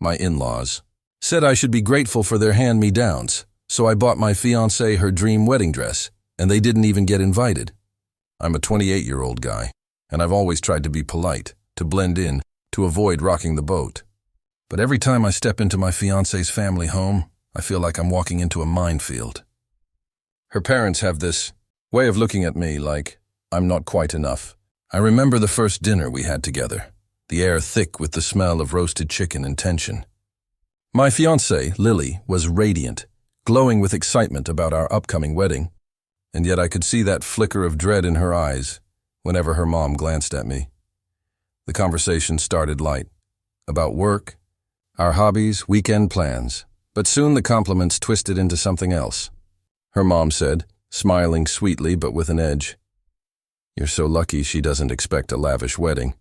my in-laws, said I should be grateful for their hand-me-downs, so I bought my fiancée her dream wedding dress, and they didn't even get invited. I'm a 28-year-old guy, and I've always tried to be polite, to blend in, to avoid rocking the boat. But every time I step into my fiancée's family home, I feel like I'm walking into a minefield. Her parents have this way of looking at me like I'm not quite enough. I remember the first dinner we had together, the air thick with the smell of roasted chicken and tension. My fiancée, Lily, was radiant, glowing with excitement about our upcoming wedding, and yet I could see that flicker of dread in her eyes whenever her mom glanced at me. The conversation started light, about work, our hobbies, weekend plans, but soon the compliments twisted into something else. Her mom said, smiling sweetly but with an edge, "You're so lucky she doesn't expect a lavish wedding."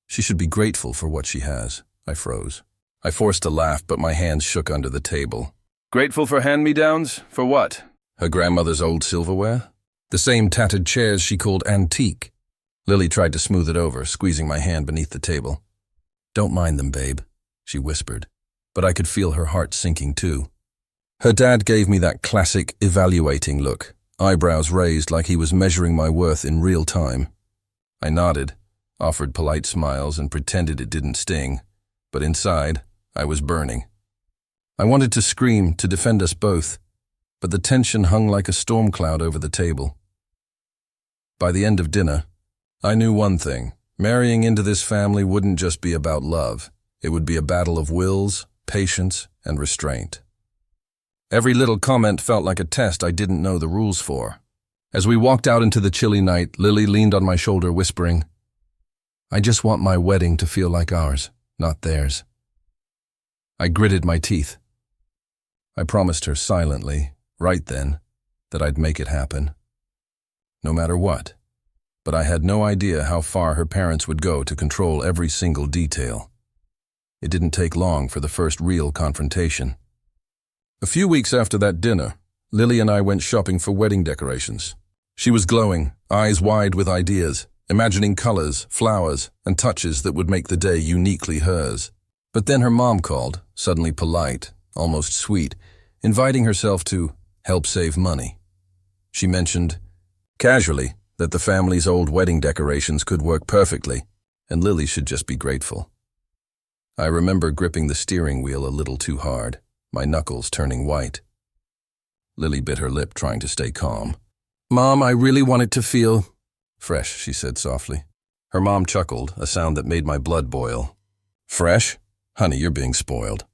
She should be grateful for what she has. I froze. I forced a laugh, but my hands shook under the table. Grateful for hand-me-downs? For what? Her grandmother's old silverware? The same tattered chairs she called antique. Lily tried to smooth it over, squeezing my hand beneath the table. "Don't mind them, babe," she whispered, but I could feel her heart sinking too. Her dad gave me that classic evaluating look, eyebrows raised like he was measuring my worth in real time. I nodded, offered polite smiles, and pretended it didn't sting, but inside, I was burning. I wanted to scream to defend us both, but the tension hung like a storm cloud over the table. By the end of dinner, I knew one thing. Marrying into this family wouldn't just be about love. It would be a battle of wills, patience, and restraint. Every little comment felt like a test I didn't know the rules for. As we walked out into the chilly night, Lily leaned on my shoulder, whispering, "I just want my wedding to feel like ours, not theirs." I gritted my teeth. I promised her silently, right then, that I'd make it happen. No matter what. But I had no idea how far her parents would go to control every single detail. It didn't take long for the first real confrontation. A few weeks after that dinner, Lily and I went shopping for wedding decorations. She was glowing, eyes wide with ideas, imagining colors, flowers, and touches that would make the day uniquely hers. But then her mom called, suddenly polite, almost sweet, inviting herself to help save money. She mentioned, casually, that the family's old wedding decorations could work perfectly, and Lily should just be grateful. I remember gripping the steering wheel a little too hard, my knuckles turning white. Lily bit her lip, trying to stay calm. "Mom, I really want it to feel fresh," she said softly. Her mom chuckled, a sound that made my blood boil. "Fresh? Honey, you're being spoiled."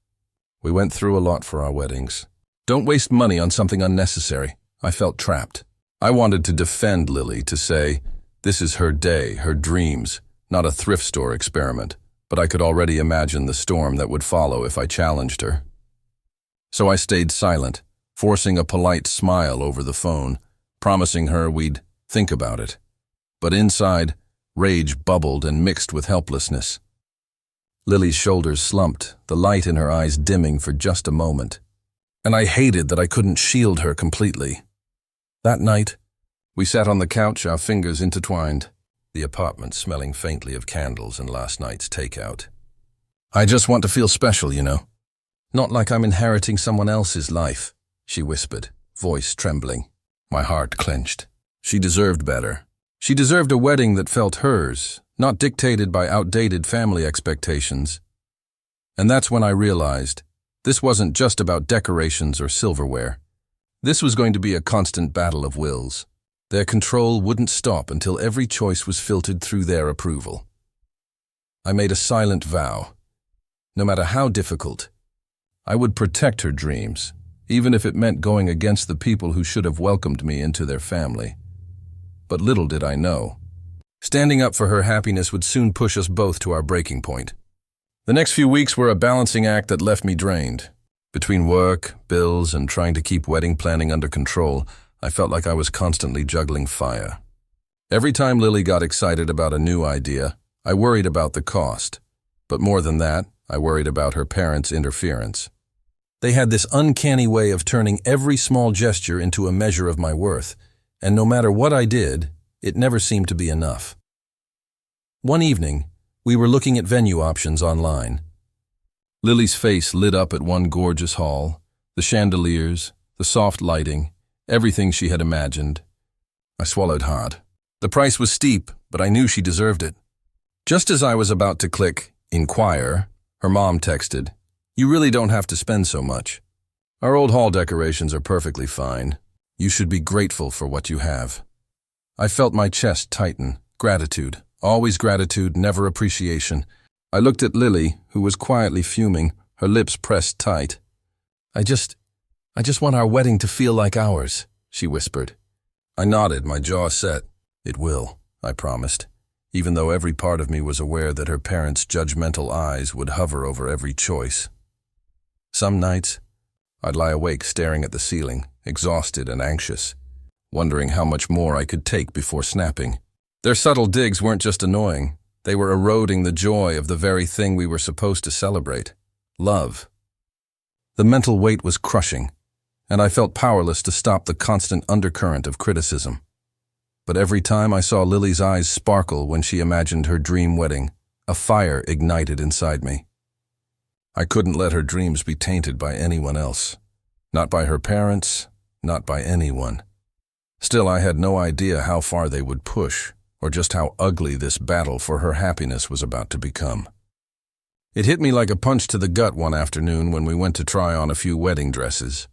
We went through a lot for our weddings. Don't waste money on something unnecessary. I felt trapped. I wanted to defend Lily, to say, this is her day, her dreams, not a thrift store experiment, but I could already imagine the storm that would follow if I challenged her. So I stayed silent, forcing a polite smile over the phone, promising her we'd think about it. But inside, rage bubbled and mixed with helplessness. Lily's shoulders slumped, the light in her eyes dimming for just a moment. And I hated that I couldn't shield her completely. That night, we sat on the couch, our fingers intertwined, the apartment smelling faintly of candles and last night's takeout. "I just want to feel special, you know. Not like I'm inheriting someone else's life," she whispered, voice trembling. My heart clenched. She deserved better. She deserved a wedding that felt hers, not dictated by outdated family expectations. And that's when I realized this wasn't just about decorations or silverware. This was going to be a constant battle of wills. Their control wouldn't stop until every choice was filtered through their approval. I made a silent vow. No matter how difficult, I would protect her dreams, even if it meant going against the people who should have welcomed me into their family. But little did I know, standing up for her happiness would soon push us both to our breaking point. The next few weeks were a balancing act that left me drained. Between work, bills, and trying to keep wedding planning under control, I felt like I was constantly juggling fire. Every time Lily got excited about a new idea, I worried about the cost. But more than that, I worried about her parents' interference. They had this uncanny way of turning every small gesture into a measure of my worth, and no matter what I did, it never seemed to be enough. One evening, we were looking at venue options online. Lily's face lit up at one gorgeous hall, the chandeliers, the soft lighting, everything she had imagined. I swallowed hard. The price was steep, but I knew she deserved it. Just as I was about to click inquire, her mom texted, "You really don't have to spend so much. Our old hall decorations are perfectly fine. You should be grateful for what you have." I felt my chest tighten. Gratitude. Always gratitude, never appreciation. I looked at Lily, who was quietly fuming, her lips pressed tight. I just want our wedding to feel like ours," she whispered. I nodded, my jaw set. "It will," I promised, even though every part of me was aware that her parents' judgmental eyes would hover over every choice. Some nights, I'd lie awake staring at the ceiling, exhausted and anxious, wondering how much more I could take before snapping. Their subtle digs weren't just annoying, they were eroding the joy of the very thing we were supposed to celebrate: love. The mental weight was crushing, and I felt powerless to stop the constant undercurrent of criticism. But every time I saw Lily's eyes sparkle when she imagined her dream wedding, a fire ignited inside me. I couldn't let her dreams be tainted by anyone else. Not by her parents, not by anyone. Still, I had no idea how far they would push, or just how ugly this battle for her happiness was about to become. It hit me like a punch to the gut one afternoon when we went to try on a few wedding dresses.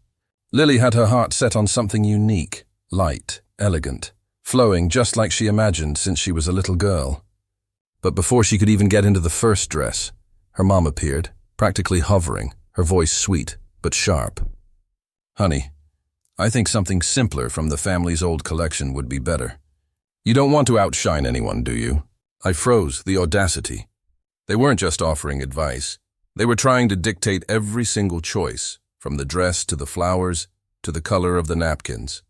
Lily had her heart set on something unique, light, elegant, flowing just like she imagined since she was a little girl. But before she could even get into the first dress, her mom appeared, practically hovering, her voice sweet but sharp. "Honey, I think something simpler from the family's old collection would be better. You don't want to outshine anyone, do you?" I froze, the audacity. They weren't just offering advice. They were trying to dictate every single choice, from the dress to the flowers to the color of the napkins.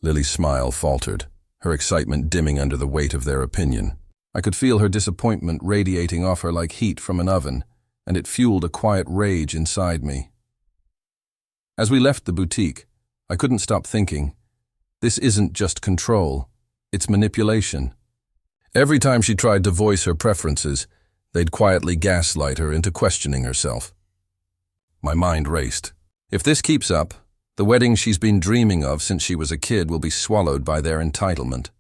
Lily's smile faltered, her excitement dimming under the weight of their opinion. I could feel her disappointment radiating off her like heat from an oven, and it fueled a quiet rage inside me. As we left the boutique, I couldn't stop thinking, this isn't just control, it's manipulation. Every time she tried to voice her preferences, they'd quietly gaslight her into questioning herself. My mind raced. If this keeps up, the wedding she's been dreaming of since she was a kid will be swallowed by their entitlement.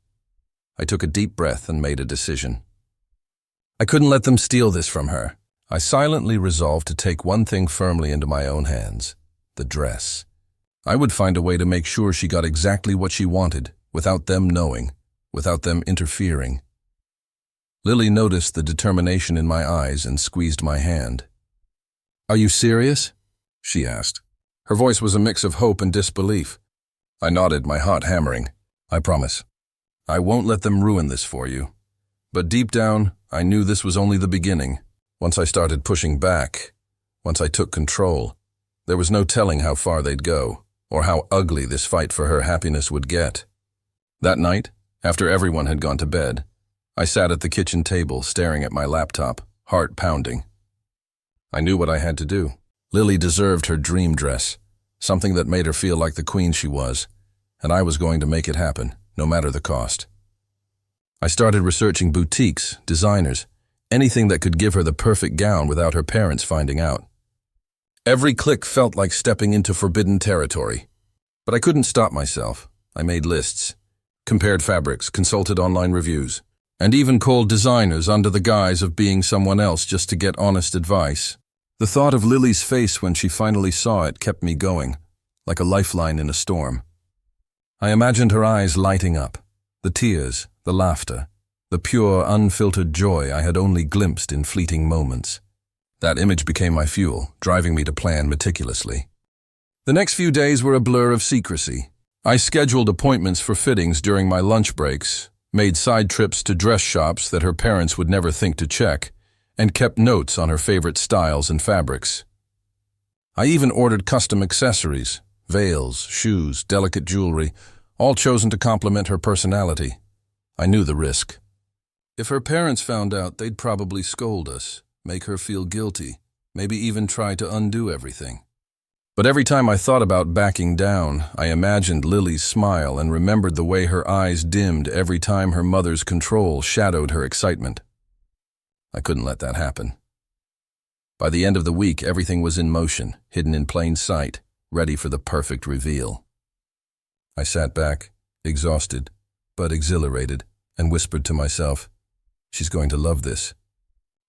I took a deep breath and made a decision. I couldn't let them steal this from her. I silently resolved to take one thing firmly into my own hands: the dress. I would find a way to make sure she got exactly what she wanted, without them knowing, without them interfering. Lily noticed the determination in my eyes and squeezed my hand. "Are you serious?" she asked. Her voice was a mix of hope and disbelief. I nodded, my heart hammering. "I promise. I won't let them ruin this for you." But deep down, I knew this was only the beginning. Once I started pushing back, once I took control, there was no telling how far they'd go, or how ugly this fight for her happiness would get. That night, after everyone had gone to bed, I sat at the kitchen table staring at my laptop, heart pounding. I knew what I had to do. Lily deserved her dream dress, something that made her feel like the queen she was, and I was going to make it happen, no matter the cost. I started researching boutiques, designers, anything that could give her the perfect gown without her parents finding out. Every click felt like stepping into forbidden territory. But I couldn't stop myself. I made lists, compared fabrics, consulted online reviews, and even called designers under the guise of being someone else just to get honest advice. The thought of Lily's face when she finally saw it kept me going, like a lifeline in a storm. I imagined her eyes lighting up, the tears, the laughter, the pure, unfiltered joy I had only glimpsed in fleeting moments. That image became my fuel, driving me to plan meticulously. The next few days were a blur of secrecy. I scheduled appointments for fittings during my lunch breaks, made side trips to dress shops that her parents would never think to check, and kept notes on her favorite styles and fabrics. I even ordered custom accessories, veils, shoes, delicate jewelry, all chosen to complement her personality. I knew the risk. If her parents found out, they'd probably scold us, make her feel guilty, maybe even try to undo everything. But every time I thought about backing down, I imagined Lily's smile and remembered the way her eyes dimmed every time her mother's control shadowed her excitement. I couldn't let that happen. By the end of the week, everything was in motion, hidden in plain sight, ready for the perfect reveal. I sat back, exhausted, but exhilarated, and whispered to myself, "She's going to love this."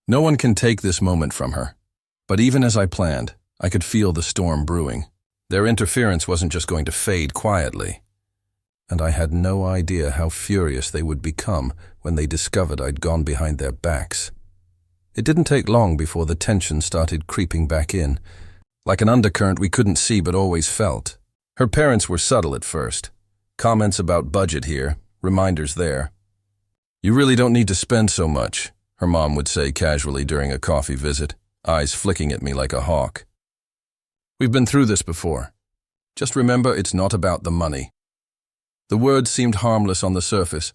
No one can take this moment from her. But even as I planned, I could feel the storm brewing. Their interference wasn't just going to fade quietly. And I had no idea how furious they would become when they discovered I'd gone behind their backs. It didn't take long before the tension started creeping back in, like an undercurrent we couldn't see but always felt. Her parents were subtle at first. Comments about budget here, reminders there. "You really don't need to spend so much," her mom would say casually during a coffee visit, eyes flicking at me like a hawk. "We've been through this before. Just remember, it's not about the money." The words seemed harmless on the surface,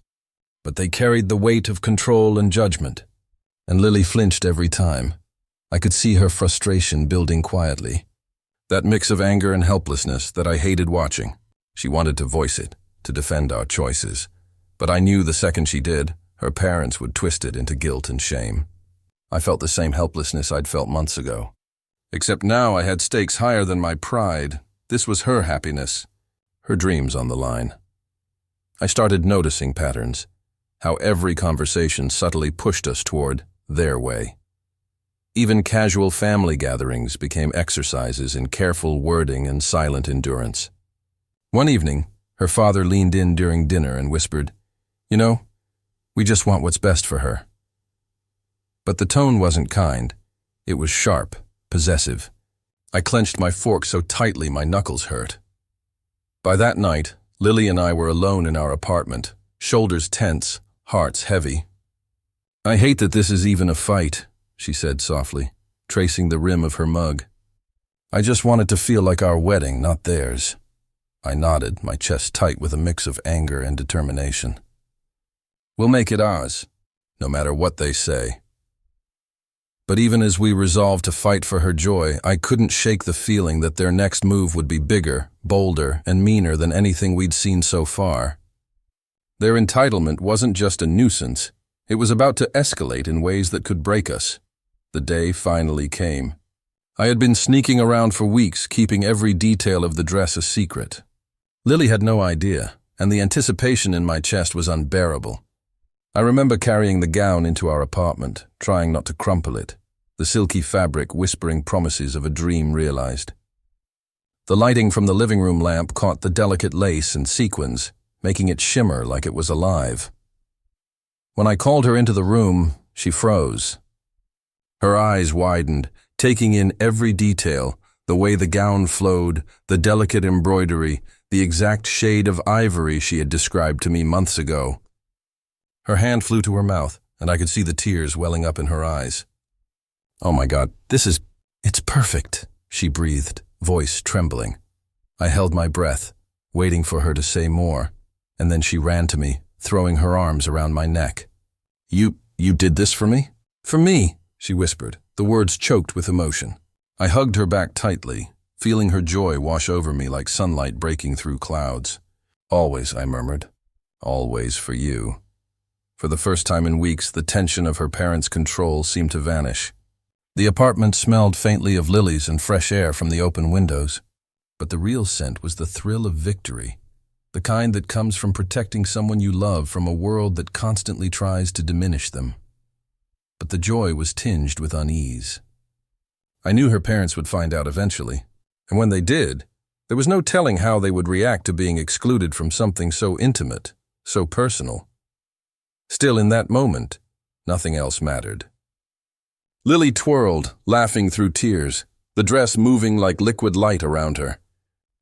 but they carried the weight of control and judgment. And Lily flinched every time. I could see her frustration building quietly. That mix of anger and helplessness that I hated watching. She wanted to voice it, to defend our choices. But I knew the second she did, her parents would twist it into guilt and shame. I felt the same helplessness I'd felt months ago. Except now I had stakes higher than my pride. This was her happiness, her dreams on the line. I started noticing patterns, how every conversation subtly pushed us toward their way. Even casual family gatherings became exercises in careful wording and silent endurance. One evening, her father leaned in during dinner and whispered, "You know, we just want what's best for her." But the tone wasn't kind. It was sharp, possessive. I clenched my fork so tightly my knuckles hurt. By that night, Lily and I were alone in our apartment, shoulders tense, hearts heavy. "I hate that this is even a fight," she said softly, tracing the rim of her mug. "I just want it to feel like our wedding, not theirs." I nodded, my chest tight with a mix of anger and determination. "We'll make it ours, no matter what they say." But even as we resolved to fight for her joy, I couldn't shake the feeling that their next move would be bigger, bolder, and meaner than anything we'd seen so far. Their entitlement wasn't just a nuisance. It was about to escalate in ways that could break us. The day finally came. I had been sneaking around for weeks, keeping every detail of the dress a secret. Lily had no idea, and the anticipation in my chest was unbearable. I remember carrying the gown into our apartment, trying not to crumple it, the silky fabric whispering promises of a dream realized. The lighting from the living room lamp caught the delicate lace and sequins, making it shimmer like it was alive. When I called her into the room, she froze. Her eyes widened, taking in every detail, the way the gown flowed, the delicate embroidery, the exact shade of ivory she had described to me months ago. Her hand flew to her mouth, and I could see the tears welling up in her eyes. "Oh my God, it's perfect," she breathed, voice trembling. I held my breath, waiting for her to say more, and then she ran to me, throwing her arms around my neck. You did this for me?" "For me," she whispered, the words choked with emotion. I hugged her back tightly, feeling her joy wash over me like sunlight breaking through clouds. "Always," I murmured. "Always for you." For the first time in weeks, the tension of her parents' control seemed to vanish. The apartment smelled faintly of lilies and fresh air from the open windows. But the real scent was the thrill of victory, the kind that comes from protecting someone you love from a world that constantly tries to diminish them. But the joy was tinged with unease. I knew her parents would find out eventually, and when they did, there was no telling how they would react to being excluded from something so intimate, so personal. Still, in that moment, nothing else mattered. Lily twirled, laughing through tears, the dress moving like liquid light around her.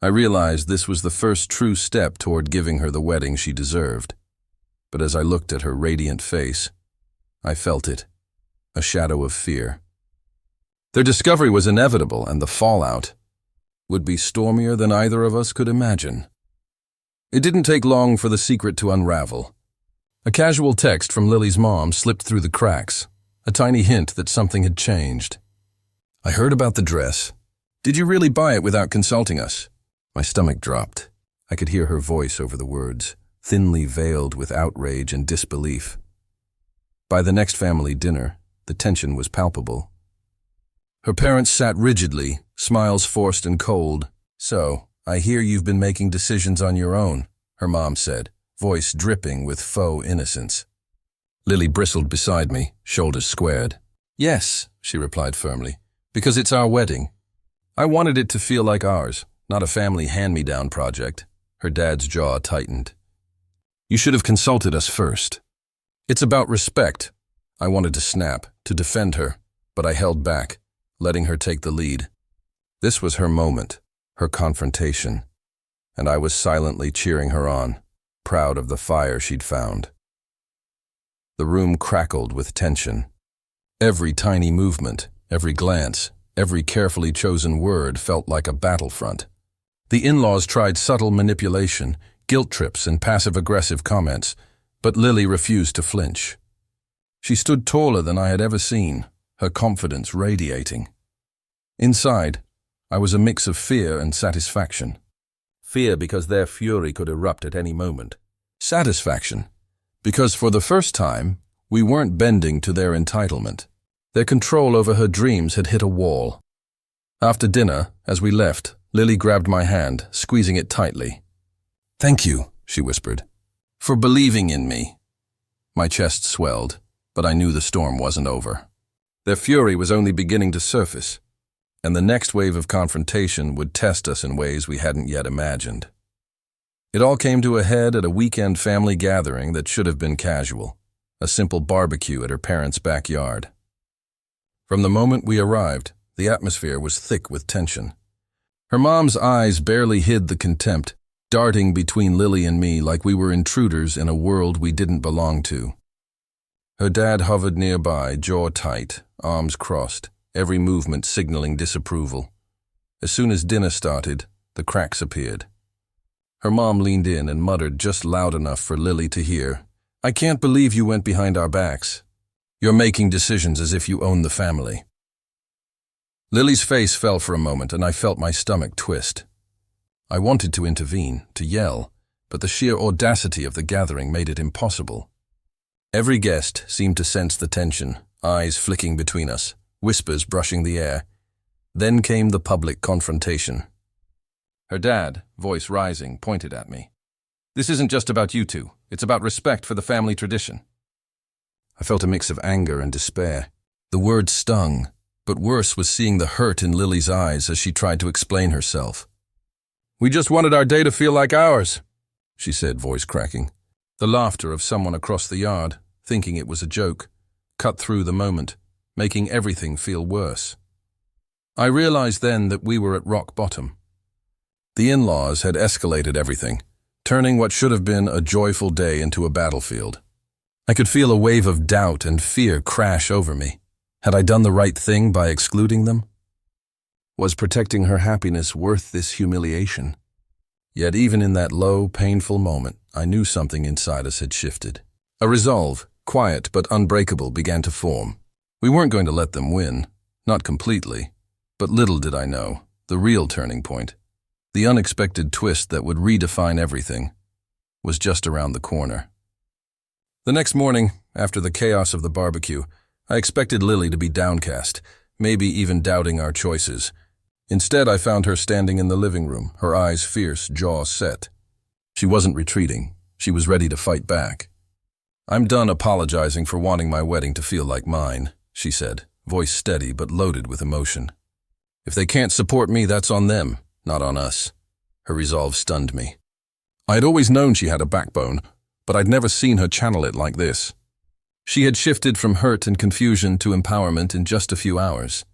I realized this was the first true step toward giving her the wedding she deserved. But as I looked at her radiant face, I felt it, a shadow of fear. Their discovery was inevitable, and the fallout would be stormier than either of us could imagine. It didn't take long for the secret to unravel. A casual text from Lily's mom slipped through the cracks, a tiny hint that something had changed. "I heard about the dress. Did you really buy it without consulting us?" My stomach dropped. I could hear her voice over the words, thinly veiled with outrage and disbelief. By the next family dinner, the tension was palpable. Her parents sat rigidly, smiles forced and cold. "So, I hear you've been making decisions on your own," her mom said, voice dripping with faux innocence. Lily bristled beside me, shoulders squared. "Yes," she replied firmly, "because it's our wedding. I wanted it to feel like ours, not a family hand-me-down project." Her dad's jaw tightened. "You should have consulted us first." "It's about respect." I wanted to snap, to defend her, but I held back, letting her take the lead. This was her moment, her confrontation, and I was silently cheering her on, proud of the fire she'd found. The room crackled with tension. Every tiny movement, every glance, every carefully chosen word felt like a battlefront. The in-laws tried subtle manipulation, guilt trips, and passive-aggressive comments, but Lily refused to flinch. She stood taller than I had ever seen, her confidence radiating. Inside, I was a mix of fear and satisfaction. Fear because their fury could erupt at any moment. Satisfaction because for the first time, we weren't bending to their entitlement. Their control over her dreams had hit a wall. After dinner, as we left, Lily grabbed my hand, squeezing it tightly. "Thank you," she whispered, "for believing in me." My chest swelled, but I knew the storm wasn't over. Their fury was only beginning to surface, and the next wave of confrontation would test us in ways we hadn't yet imagined. It all came to a head at a weekend family gathering that should have been casual, a simple barbecue at her parents' backyard. From the moment we arrived, the atmosphere was thick with tension. Her mom's eyes barely hid the contempt, darting between Lily and me like we were intruders in a world we didn't belong to. Her dad hovered nearby, jaw tight, arms crossed, every movement signaling disapproval. As soon as dinner started, the cracks appeared. Her mom leaned in and muttered just loud enough for Lily to hear, "I can't believe you went behind our backs. You're making decisions as if you own the family." Lily's face fell for a moment and I felt my stomach twist. I wanted to intervene, to yell, but the sheer audacity of the gathering made it impossible. Every guest seemed to sense the tension, eyes flicking between us, whispers brushing the air. Then came the public confrontation. Her dad, voice rising, pointed at me. "This isn't just about you two. It's about respect for the family tradition." I felt a mix of anger and despair. The words stung, but worse was seeing the hurt in Lily's eyes as she tried to explain herself. "We just wanted our day to feel like ours," she said, voice cracking. The laughter of someone across the yard, thinking it was a joke, cut through the moment, making everything feel worse. I realized then that we were at rock bottom. The in-laws had escalated everything, turning what should have been a joyful day into a battlefield. I could feel a wave of doubt and fear crash over me. Had I done the right thing by excluding them? Was protecting her happiness worth this humiliation? Yet even in that low, painful moment, I knew something inside us had shifted. A resolve, quiet but unbreakable, began to form. We weren't going to let them win, not completely, but little did I know, the real turning point, the unexpected twist that would redefine everything, was just around the corner. The next morning, after the chaos of the barbecue, I expected Lily to be downcast, maybe even doubting our choices. Instead, I found her standing in the living room, her eyes fierce, jaw set. She wasn't retreating. She was ready to fight back. "I'm done apologizing for wanting my wedding to feel like mine," she said, voice steady but loaded with emotion. "If they can't support me, that's on them, not on us." Her resolve stunned me. I had always known she had a backbone, but I'd never seen her channel it like this. She had shifted from hurt and confusion to empowerment in just a few hours.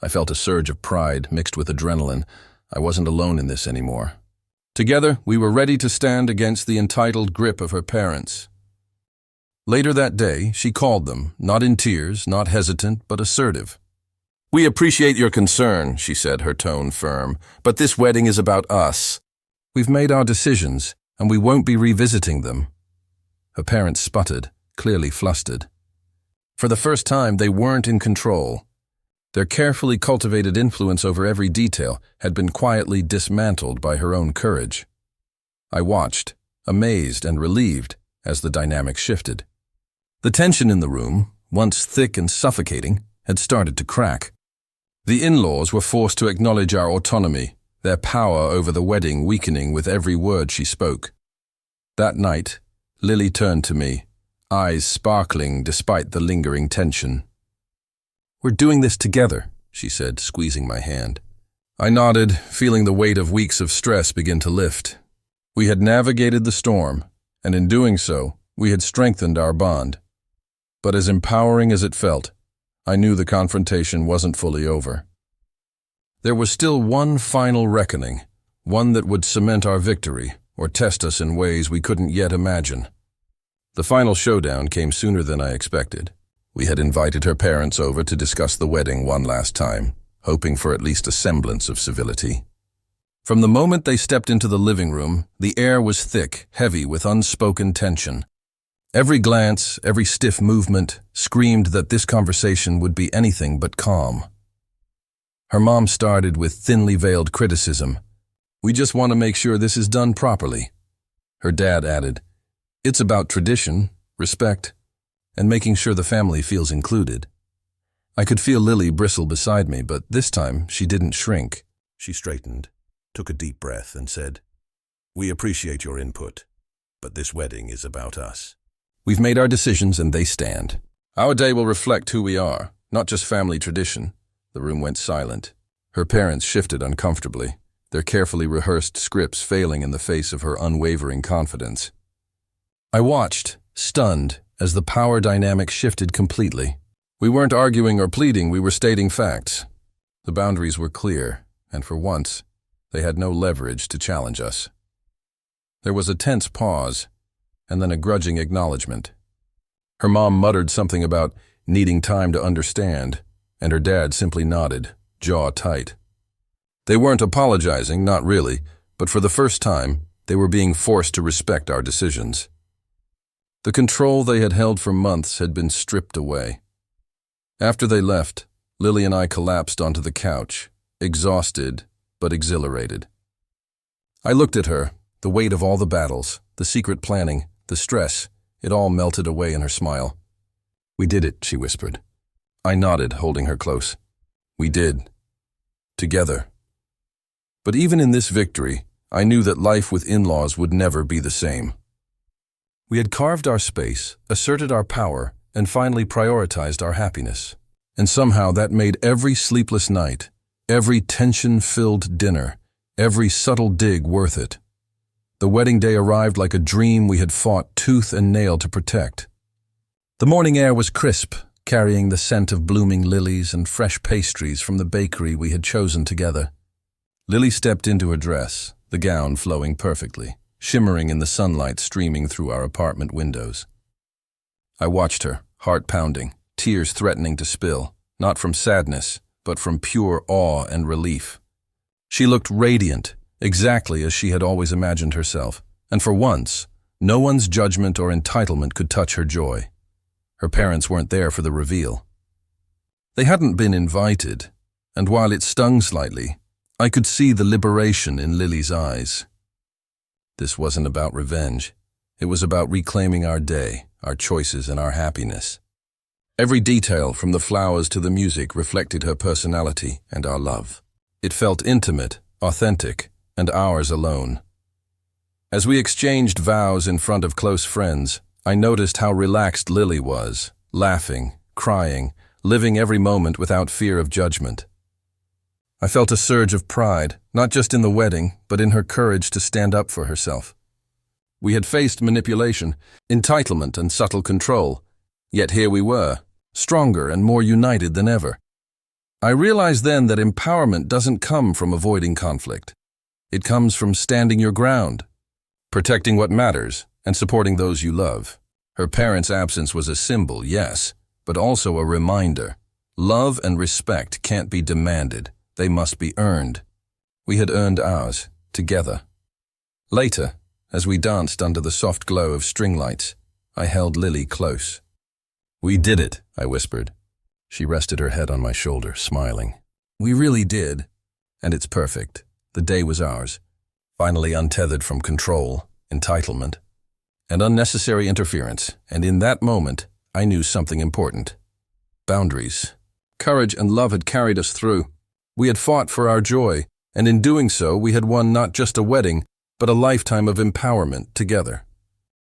I felt a surge of pride mixed with adrenaline. I wasn't alone in this anymore. Together, we were ready to stand against the entitled grip of her parents. Later that day, she called them, not in tears, not hesitant, but assertive. "We appreciate your concern," she said, her tone firm, "but this wedding is about us. We've made our decisions, and we won't be revisiting them." Her parents sputtered, clearly flustered. For the first time, they weren't in control. Their carefully cultivated influence over every detail had been quietly dismantled by her own courage. I watched, amazed and relieved, as the dynamic shifted. The tension in the room, once thick and suffocating, had started to crack. The in-laws were forced to acknowledge our autonomy, their power over the wedding weakening with every word she spoke. That night, Lily turned to me, eyes sparkling despite the lingering tension. "We're doing this together," she said, squeezing my hand. I nodded, feeling the weight of weeks of stress begin to lift. We had navigated the storm, and in doing so, we had strengthened our bond. But as empowering as it felt, I knew the confrontation wasn't fully over. There was still one final reckoning, one that would cement our victory or test us in ways we couldn't yet imagine. The final showdown came sooner than I expected. We had invited her parents over to discuss the wedding one last time, hoping for at least a semblance of civility. From the moment they stepped into the living room, the air was thick, heavy with unspoken tension. Every glance, every stiff movement, screamed that this conversation would be anything but calm. Her mom started with thinly veiled criticism. "We just want to make sure this is done properly." Her dad added, "It's about tradition, respect, and making sure the family feels included." I could feel Lily bristle beside me, but this time she didn't shrink. She straightened, took a deep breath, and said, "We appreciate your input, but this wedding is about us. We've made our decisions and they stand. Our day will reflect who we are, not just family tradition." The room went silent. Her parents shifted uncomfortably, their carefully rehearsed scripts failing in the face of her unwavering confidence. I watched, stunned, as the power dynamic shifted completely. We weren't arguing or pleading, we were stating facts. The boundaries were clear, and for once, they had no leverage to challenge us. There was a tense pause, and then a grudging acknowledgement. Her mom muttered something about needing time to understand, and her dad simply nodded, jaw tight. They weren't apologizing, not really, but for the first time, they were being forced to respect our decisions. The control they had held for months had been stripped away. After they left, Lily and I collapsed onto the couch, exhausted but exhilarated. I looked at her, the weight of all the battles, the secret planning, the stress, it all melted away in her smile. "We did it," she whispered. I nodded, holding her close. We did. Together. But even in this victory, I knew that life with in-laws would never be the same. We had carved our space, asserted our power, and finally prioritized our happiness. And somehow that made every sleepless night, every tension-filled dinner, every subtle dig worth it. The wedding day arrived like a dream we had fought tooth and nail to protect. The morning air was crisp, carrying the scent of blooming lilies and fresh pastries from the bakery we had chosen together. Lily stepped into her dress, the gown flowing perfectly, shimmering in the sunlight streaming through our apartment windows. I watched her, heart pounding, tears threatening to spill, not from sadness, but from pure awe and relief. She looked radiant, exactly as she had always imagined herself, and for once, no one's judgment or entitlement could touch her joy. Her parents weren't there for the reveal. They hadn't been invited, and while it stung slightly, I could see the liberation in Lily's eyes. This wasn't about revenge. It was about reclaiming our day, our choices, and our happiness. Every detail, from the flowers to the music, reflected her personality and our love. It felt intimate, authentic, and ours alone. As we exchanged vows in front of close friends, I noticed how relaxed Lily was, laughing, crying, living every moment without fear of judgment. I felt a surge of pride, not just in the wedding, but in her courage to stand up for herself. We had faced manipulation, entitlement, and subtle control, yet here we were, stronger and more united than ever. I realized then that empowerment doesn't come from avoiding conflict. It comes from standing your ground, protecting what matters, and supporting those you love. Her parents' absence was a symbol, yes, but also a reminder. Love and respect can't be demanded. They must be earned. We had earned ours, together. Later, as we danced under the soft glow of string lights, I held Lily close. "We did it," I whispered. She rested her head on my shoulder, smiling. "We really did. And it's perfect. The day was ours. Finally untethered from control, entitlement, and unnecessary interference, and in that moment, I knew something important. Boundaries. Courage and love had carried us through, We had fought for our joy, and in doing so, we had won not just a wedding, but a lifetime of empowerment together.